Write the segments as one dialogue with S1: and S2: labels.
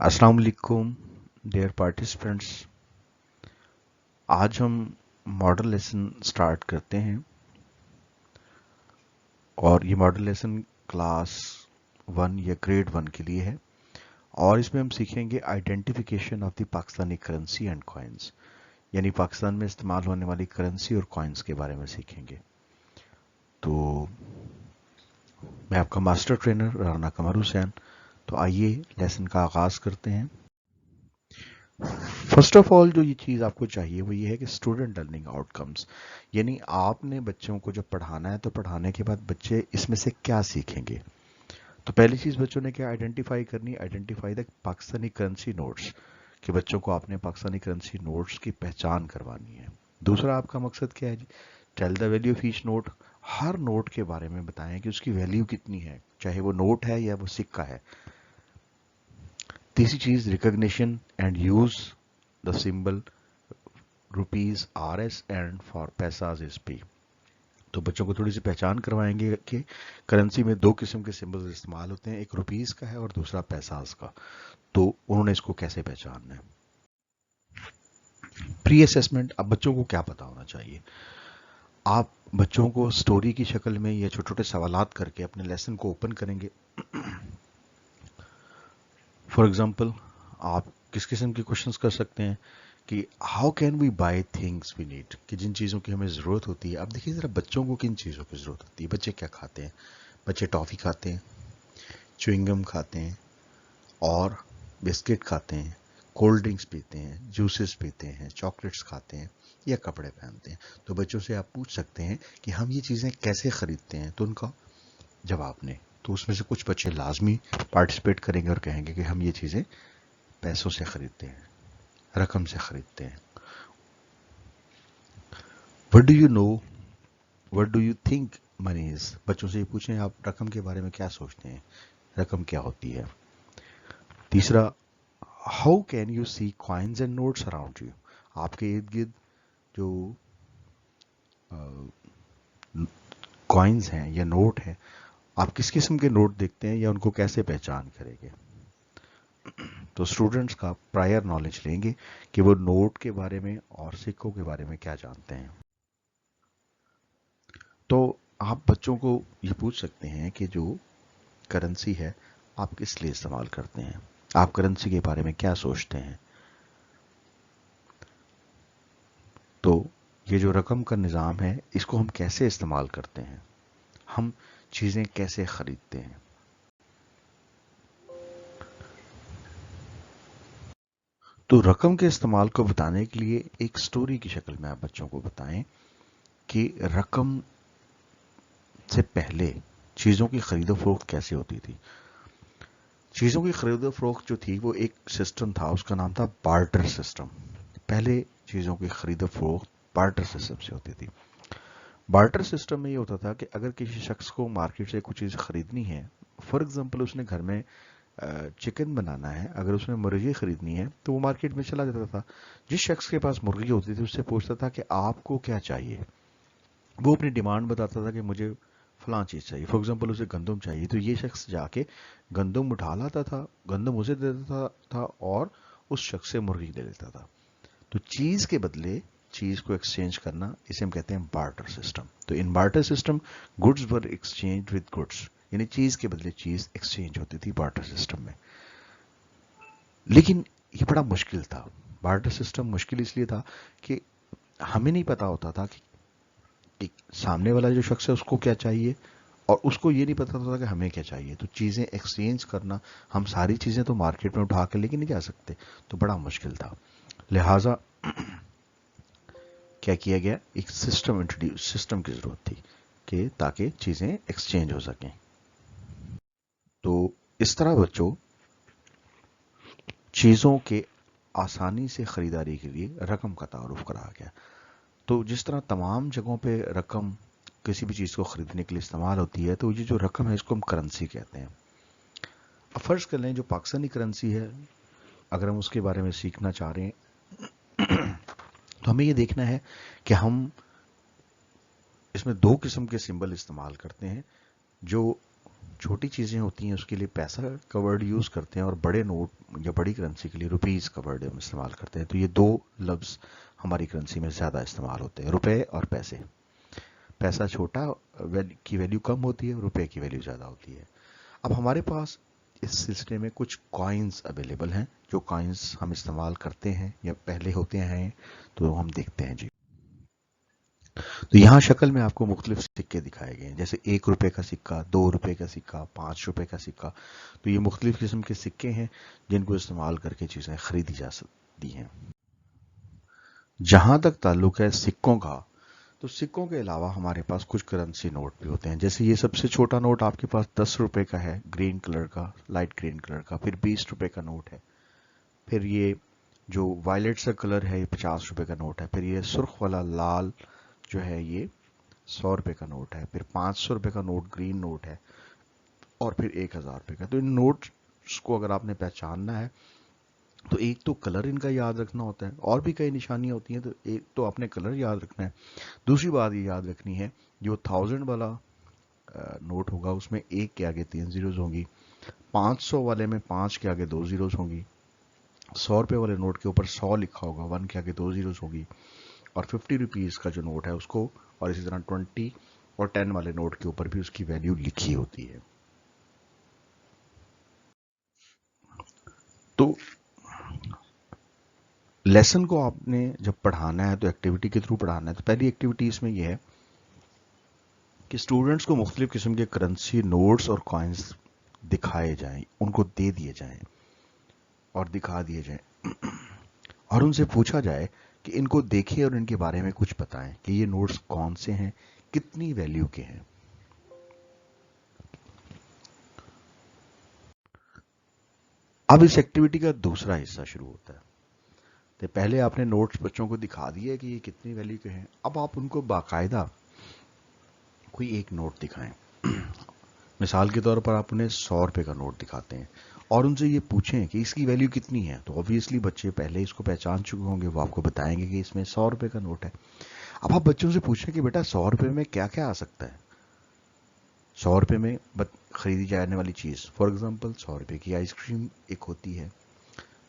S1: अस्सलाम वालेकुम dear participants. आज हम मॉडल लेसन स्टार्ट करते हैं और ये मॉडल लेसन क्लास 1 या ग्रेड 1 के लिए है और इसमें हम सीखेंगे identification of the Pakistani currency and coins, यानी पाकिस्तान में इस्तेमाल होने वाली करेंसी और कॉइन्स के बारे में सीखेंगे। तो मैं आपका मास्टर ट्रेनर राना कमर हुसैन। तो आइए लेसन का आगाज़ करते हैं। फर्स्ट ऑफ ऑल जो ये चीज़ आपको चाहिए वो ये है कि स्टूडेंट लर्निंग आउटकम्स, यानी आपने बच्चों को जब पढ़ाना है तो पढ़ाने के बाद बच्चे इसमें से क्या सीखेंगे। तो पहली चीज़ बच्चों ने क्या आइडेंटिफाई करनी, identify the Pakistani currency notes, कि बच्चों को आपने पाकिस्तानी करेंसी नोट्स की पहचान करवानी है। दूसरा आपका मकसद क्या है जी, tell the value of each note, हर नोट के बारे में बताएं कि उसकी वैल्यू कितनी है, चाहे वो नोट है या वो सिक्का है। तीसरी चीज़ recognition and use the symbol rupees RS and for paisas is P। तो बच्चों को थोड़ी सी पहचान करवाएंगे कि करेंसी में दो किस्म के सिंबल्स इस्तेमाल होते हैं, एक रुपीज का है और दूसरा पैसाज का। तो उन्होंने इसको कैसे पहचानना है। प्री असेसमेंट, अब बच्चों को क्या पता होना चाहिए। आप बच्चों को स्टोरी की शक्ल में या छोटे छोटे सवालात करके अपने लेसन को ओपन करेंगे। फॉर एग्जाम्पल, आप किस किस्म के क्वेश्चंस कर सकते हैं कि how can we buy things we need, कि जिन चीज़ों की हमें ज़रूरत होती है। अब देखिए ज़रा बच्चों को किन चीज़ों की ज़रूरत होती है। बच्चे क्या खाते हैं, बच्चे टॉफ़ी खाते हैं, च्युइंगम खाते हैं और बिस्किट खाते हैं, कोल्ड ड्रिंक्स पीते हैं, जूसेस पीते हैं, चॉकलेट्स खाते हैं या कपड़े पहनते हैं। तो बच्चों से आप पूछ सकते हैं कि हम ये चीज़ें कैसे ख़रीदते हैं, तो उनका जवाब नहीं। तो उसमें से कुछ बच्चे लाजमी पार्टिसिपेट करेंगे और कहेंगे कि हम ये चीज़ें पैसों से ख़रीदते हैं, रकम से ख़रीदते हैं। What do you know, what do you think money is, बच्चों से ये पूछें आप रकम के बारे में क्या सोचते हैं, रकम क्या होती है। तीसरा, how can you see coins and notes around you, आपके इर्द गिर्द जो कॉइन्स हैं या नोट हैं, आप किस किस्म के नोट देखते हैं या उनको कैसे पहचान करेंगे। तो स्टूडेंट्स का प्रायर नॉलेज लेंगे कि वो नोट के बारे में और सिक्कों के बारे में क्या जानते हैं। तो आप बच्चों को ये पूछ सकते हैं कि जो करेंसी है आप किस लिए इस्तेमाल करते हैं, आप करेंसी के बारे में क्या सोचते हैं। तो ये जो रकम का निज़ाम है इसको हम कैसे इस्तेमाल करते हैं, हम चीज़ें कैसे खरीदते हैं। तो रकम के इस्तेमाल को बताने के लिए एक स्टोरी की शक्ल में आप बच्चों को बताएं कि रकम से पहले चीज़ों की खरीदो फरोख्त कैसे होती थी। चीज़ों की खरीदो फरोख्त जो थी वो एक सिस्टम था, उसका नाम था बार्टर सिस्टम। पहले चीज़ों की खरीदो फरोख्त बार्टर सिस्टम से होती थी। बार्टर सिस्टम में ये होता था कि अगर किसी शख्स को मार्केट से कुछ चीज़ खरीदनी है, फॉर एग्जांपल उसने घर में चिकन बनाना है, अगर उसने मुर्गी खरीदनी है तो वो मार्केट में चला जाता था। जिस शख्स के पास मुर्गी होती थी उससे पूछता था कि आपको क्या चाहिए। वो अपनी डिमांड बताता था कि मुझे फलां चीज़ चाहिए। फॉर एग्जांपल उसे गंदम चाहिए, तो ये शख्स जाके गंदम उठा लाता था, गंदम उसे दे देता था और उस शख्स से मुर्गी ले लेता था। तो चीज़ के बदले चीज़ को एक्सचेंज करना, इसे हम कहते हैं बार्टर सिस्टम। तो in barter system goods were exchange with goods, यानी चीज़ के बदले चीज़ एक्सचेंज होती थी बार्टर सिस्टम में। लेकिन ये बड़ा मुश्किल था। बार्टर सिस्टम मुश्किल इसलिए था कि हमें नहीं पता होता था कि सामने वाला जो शख्स है उसको क्या चाहिए और उसको ये नहीं पता होता कि हमें क्या चाहिए। तो चीज़ें एक्सचेंज करना, हम सारी चीज़ें तो मार्केट में उठा कर लेके नहीं जा सकते, तो बड़ा मुश्किल था। लिहाजा क्या किया गया, एक सिस्टम की ज़रूरत थी कि ताकि चीज़ें एक्सचेंज हो सकें। तो इस तरह बच्चों चीज़ों के आसानी से ख़रीदारी के लिए रकम का तारुफ कराया गया। तो जिस तरह तमाम जगहों पे रकम किसी भी चीज़ को ख़रीदने के लिए इस्तेमाल होती है, तो ये जो रकम है इसको हम करेंसी कहते हैं। अब फ़र्ज़ कर लें जो पाकिस्तानी करेंसी है, अगर हम उसके बारे में सीखना चाह रहे हैं तो हमें ये देखना है कि हम इसमें दो किस्म के सिंबल इस्तेमाल करते हैं। जो छोटी चीज़ें होती हैं उसके लिए पैसा का वर्ड यूज़ करते हैं, और बड़े नोट या बड़ी करेंसी के लिए रुपीज़ का वर्ड हम इस्तेमाल करते हैं। तो ये दो लफ्ज़ हमारी करेंसी में ज़्यादा इस्तेमाल होते हैं, रुपए और पैसे। पैसा छोटा की वैल्यू कम होती है, रुपए की वैल्यू ज़्यादा होती है। अब हमारे पास इस सिलसिले में कुछ कॉइन्स अवेलेबल हैं, जो कॉइन्स हम इस्तेमाल करते हैं या पहले होते हैं, तो हम देखते हैं जी। तो यहाँ शक्ल में आपको मुख्तलिफ सिक्के दिखाए गए हैं, जैसे 1 रुपए का सिक्का, 2 रुपए का सिक्का, 5 रुपए का सिक्का। तो ये मुख्तलिफ किस्म के सिक्के हैं जिनको इस्तेमाल करके चीज़ें खरीदी जा सकती हैं। जहाँ तक ताल्लुक है सिक्कों का, तो सिक्कों के अलावा हमारे पास कुछ करेंसी नोट भी होते हैं। जैसे ये सबसे छोटा नोट आपके पास 10 रुपए का है, ग्रीन कलर का, लाइट ग्रीन कलर का। फिर 20 रुपए का नोट है। फिर ये जो वायलेट सा कलर है, ये 50 रुपए का नोट है। फिर ये सुर्ख वाला लाल जो है, ये 100 रुपए का नोट है। फिर 500 रुपए का नोट ग्रीन नोट है। और फिर 1000 रुपए का। तो इन नोट्स को अगर आपने पहचानना है, तो एक तो कलर इनका याद रखना होता है, और भी कई निशानियां होती हैं। तो एक तो आपने कलर याद रखना है। दूसरी बात ये याद रखनी है, जो 1000 वाला नोट होगा उसमें 1 के आगे 3 जीरोज होंगी। 500 वाले में 5 के आगे 2 जीरोज होंगी। 100 रुपए वाले नोट के ऊपर 100 लिखा होगा, 1 के आगे 2 जीरोज होगी। और 50 रुपीज का जो नोट है उसको, और इसी तरह 20 और 10 वाले नोट के ऊपर भी उसकी वैल्यू लिखी होती है। तो लेसन को आपने जब पढ़ाना है तो एक्टिविटी के थ्रू पढ़ाना है। तो पहली एक्टिविटी इसमें यह है कि स्टूडेंट्स को मुख्तलिफ किस्म के करेंसी नोट्स और कॉइन्स दिखाए जाएं, उनको दे दिए जाएं और दिखा दिए जाएं, और उनसे पूछा जाए कि इनको देखें और इनके बारे में कुछ बताएं कि ये नोट्स कौन से हैं, कितनी वैल्यू के हैं। अब इस एक्टिविटी का दूसरा हिस्सा शुरू होता है। तो पहले आपने नोट्स बच्चों को दिखा दिए कि ये कितनी वैल्यू के हैं। अब आप उनको बाकायदा कोई एक नोट दिखाएं। मिसाल के तौर पर आप उन्हें 100 रुपए का नोट दिखाते हैं और उनसे ये पूछें कि इसकी वैल्यू कितनी है। तो ऑब्वियसली बच्चे पहले इसको पहचान चुके होंगे, वो आपको बताएंगे कि इसमें 100 रुपए का नोट है। अब आप बच्चों से पूछें कि बेटा 100 रुपए में क्या क्या आ सकता है। 100 रुपए में खरीदी जाने वाली चीज़, फॉर एग्जाम्पल 100 रुपए की आइसक्रीम एक होती है,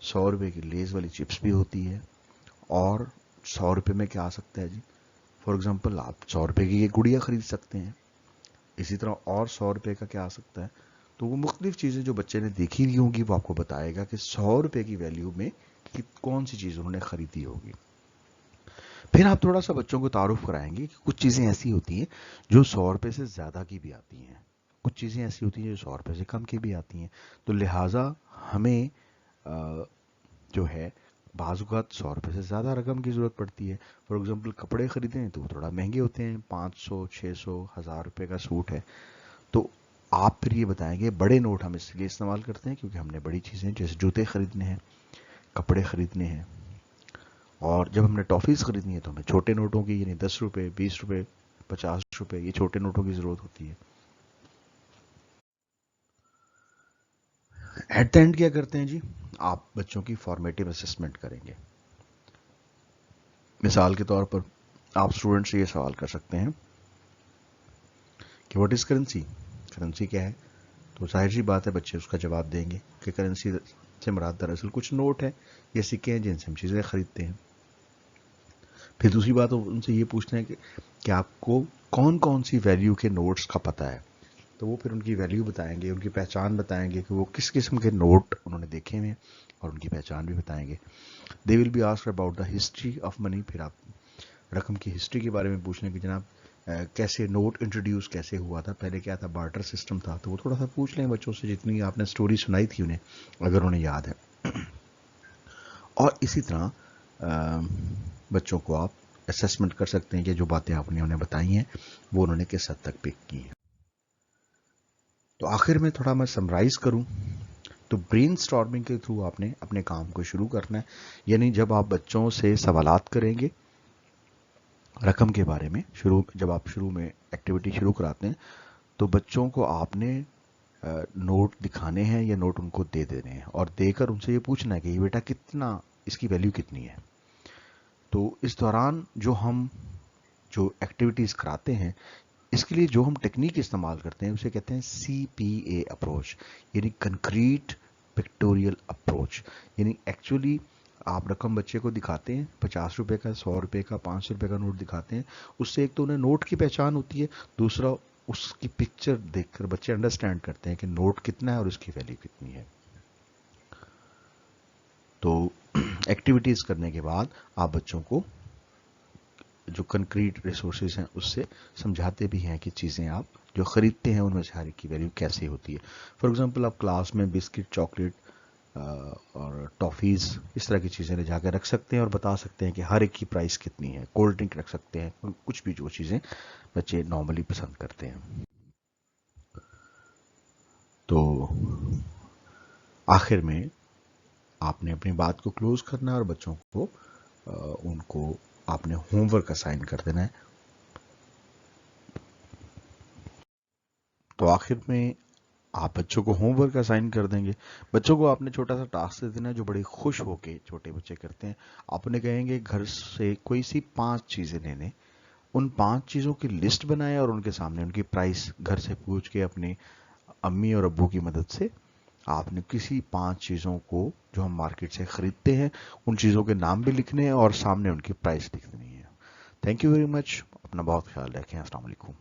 S1: 100 रुपए की लेस वाली चिप्स भी होती है। और 100 रुपए में क्या आ सकता है जी, फॉर एग्जाम्पल आप 100 रुपए की एक गुड़िया खरीद सकते हैं। इसी तरह और 100 रुपए का क्या आ सकता है। तो वो मुख्तलिफ चीज़ें जो बच्चे ने देखी हुई होंगी वो आपको बताएगा कि 100 रुपए की वैल्यू में कि कौन सी चीज़ उन्होंने खरीदी होगी। फिर आप थोड़ा सा बच्चों को तारुफ कराएंगे कि कुछ चीज़ें ऐसी होती हैं जो 100 रुपए से ज़्यादा की भी आती हैं, कुछ चीज़ें ऐसी होती हैं जो 100 रुपए से कम की भी आती हैं। तो लिहाजा हमें जो है बाज़ात 100 रुपए से ज़्यादा रकम की ज़रूरत पड़ती है। फॉर एग्जांपल कपड़े ख़रीदें तो वो थोड़ा महंगे होते हैं, 500, 600, 1000 रुपए का सूट है। तो आप फिर ये बताएंगे, बड़े नोट हम इसलिए इस्तेमाल करते हैं क्योंकि हमने बड़ी चीज़ें जैसे जूते खरीदने हैं, कपड़े खरीदने हैं। और जब हमने टॉफ़ीज़ खरीदनी है तो हमें छोटे नोटों की, यानी 10 रुपए, 20 रुपए, 50 रुपए, ये छोटे नोटों की ज़रूरत होती है। एट द एंड क्या करते हैं जी, आप बच्चों की फॉर्मेटिव असेसमेंट करेंगे। मिसाल के तौर पर आप स्टूडेंट से ये सवाल कर सकते हैं कि व्हाट इज़ करेंसी, करेंसी क्या है। तो जाहिर सी बात है बच्चे उसका जवाब देंगे कि करेंसी से मुराद दरअसल कुछ नोट है या सिक्के हैं जिनसे हम चीज़ें खरीदते हैं। फिर दूसरी बात उनसे ये पूछते हैं कि आपको कौन कौन सी वैल्यू के नोट्स का पता है। तो वो फिर उनकी वैल्यू बताएंगे, उनकी पहचान बताएंगे कि वो किस किस्म के नोट उन्होंने देखे हुए हैं, और उनकी पहचान भी बताएंगे। They will be asked about the history of money. फिर आप रकम की हिस्ट्री के बारे में पूछने की, जनाब कैसे नोट इंट्रोड्यूस कैसे हुआ था, पहले क्या था, बार्टर सिस्टम था। तो वो थोड़ा सा पूछ लें बच्चों से, जितनी आपने स्टोरी सुनाई थी उन्हें, अगर उन्हें याद है। और इसी तरह बच्चों को आप असेसमेंट कर सकते हैं कि जो बातें आपने उन्हें बताई हैं वो उन्होंने किस हद तक पिक की हैं। तो आखिर में थोड़ा मैं समराइज करूं तो ब्रेनस्टॉर्मिंग के थ्रू आपने अपने काम को शुरू करना है। यानी जब आप बच्चों से सवालात करेंगे रकम के बारे में, जब आप शुरू में एक्टिविटी शुरू कराते हैं, तो बच्चों को आपने नोट दिखाने हैं या नोट उनको दे देने हैं, और देकर उनसे ये पूछना है कि ये बेटा कितना, इसकी वैल्यू कितनी है। तो इस दौरान जो एक्टिविटीज़ कराते हैं, इसके लिए जो हम टेक्निक इस्तेमाल करते हैं उसे कहते हैं CPA अप्रोच, यानी कंक्रीट पिक्टोरियल अप्रोच। यानी एक्चुअली आप रकम बच्चे को दिखाते हैं, 50 रुपए का, 100 रुपए का, 500 रुपए का नोट दिखाते हैं। उससे एक तो उन्हें नोट की पहचान होती है, दूसरा उसकी पिक्चर देखकर बच्चे अंडरस्टैंड करते हैं कि नोट कितना है और उसकी वैल्यू कितनी है। तो एक्टिविटीज करने के बाद आप बच्चों को जो कंक्रीट रिसोर्सेज हैं उससे समझाते भी हैं कि चीज़ें आप जो खरीदते हैं उनमें से हर एक की वैल्यू कैसे होती है। फॉर एग्जांपल आप क्लास में बिस्किट, चॉकलेट और टॉफ़ीज़ इस तरह की चीज़ें ले जाकर रख सकते हैं और बता सकते हैं कि हर एक की प्राइस कितनी है। कोल्ड ड्रिंक रख सकते हैं, कुछ भी जो चीज़ें बच्चे नॉर्मली पसंद करते हैं। तो आखिर में आपने अपनी बात को क्लोज करना है और बच्चों को उनको आपने होमवर्क असाइन कर देना है। तो आखिर में आप बच्चों को होमवर्क असाइन कर देंगे। बच्चों को आपने छोटा सा टास्क दे देना है जो बड़े खुश होके छोटे बच्चे करते हैं। आपने कहेंगे घर से कोई सी 5 चीजें लेने, उन 5 चीजों की लिस्ट बनाए और उनके सामने उनकी प्राइस घर से पूछ के अपने अम्मी और अब्बू की मदद से आपने किसी 5 चीजों को जो हम मार्केट से खरीदते हैं उन चीजों के नाम भी लिखने हैं और सामने उनकी प्राइस लिख देनी है। Thank you very much. अपना बहुत ख्याल रखें। अस्सलाम वालेकुम।